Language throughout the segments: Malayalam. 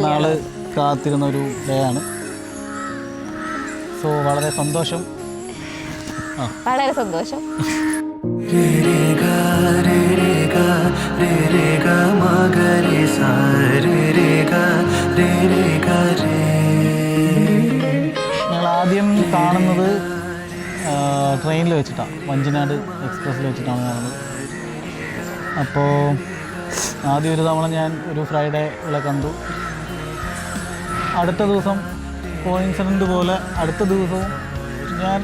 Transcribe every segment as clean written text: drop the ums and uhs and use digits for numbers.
നാള് കാത്തിരുന്ന ഒരു ഡേ ആണ്. സോ വളരെ സന്തോഷം. വളരെ സന്തോഷം. ഞങ്ങൾ ആദ്യം കാണുന്നത് ട്രെയിനിൽ വെച്ചിട്ടാണ്, വഞ്ചിനാട് എക്സ്പ്രസ്സിൽ വെച്ചിട്ടാണ് കാണുന്നത്. അപ്പോൾ ആദ്യം ഒരു തവണ ഞാൻ ഒരു ഫ്രൈഡേ ഇവിടെ കണ്ടു. അടുത്ത ദിവസം കോയിൻസിഡൻ്റ് പോലെ അടുത്ത ദിവസവും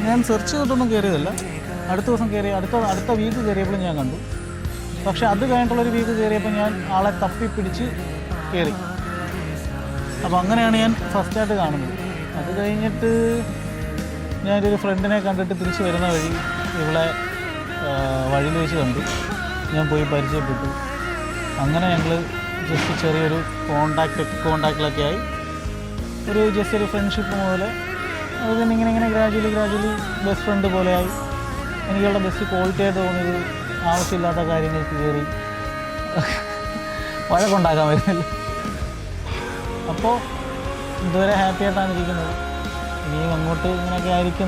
ഞാൻ സെർച്ച് ചെയ്തിട്ടൊന്നും കയറിയതല്ല. അടുത്ത ദിവസം അടുത്ത വീക്ക് കയറിയപ്പോൾ ഞാൻ കണ്ടു. പക്ഷേ അത് കഴിഞ്ഞിട്ടുള്ളൊരു വീക്ക് കയറിയപ്പോൾ ഞാൻ ആളെ തപ്പിപ്പിടിച്ച് കയറി. അപ്പോൾ അങ്ങനെയാണ് ഞാൻ ഫസ്റ്റായിട്ട് കാണുന്നത്. അത് കഴിഞ്ഞിട്ട് ഞാനൊരു ഫ്രണ്ടിനെ കണ്ടിട്ട് തിരിച്ച് വരുന്ന വഴി ഇവിടെ വഴിയിൽ വെച്ച് കണ്ടു. ഞാൻ പോയി പരിചയപ്പെട്ടു. അങ്ങനെ ഞങ്ങൾ ജസ്റ്റ് ചെറിയൊരു കോണ്ടാക്റ്റിലൊക്കെ ആയി. ജസ്റ്റ് ഒരു ഫ്രണ്ട്ഷിപ്പ് പോലെ അത് പിന്നെ ഇങ്ങനെ ഗ്രാജുവലി ബെസ്റ്റ് ഫ്രണ്ട് പോലെയായി. എനിക്കുള്ള ബെസ്റ്റ് ക്വാളിറ്റി ആയിട്ട് തോന്നിയത് ആവശ്യമില്ലാത്ത കാര്യങ്ങൾക്ക് കയറി വഴക്കുണ്ടാക്കാൻ വരുന്നില്ല. അപ്പോൾ ഇതുവരെ ഹാപ്പി ആയിട്ടാണ് ഇരിക്കുന്നത്. ഇനിയും അങ്ങോട്ട് ഇങ്ങനെയൊക്കെ ആയിരിക്കും.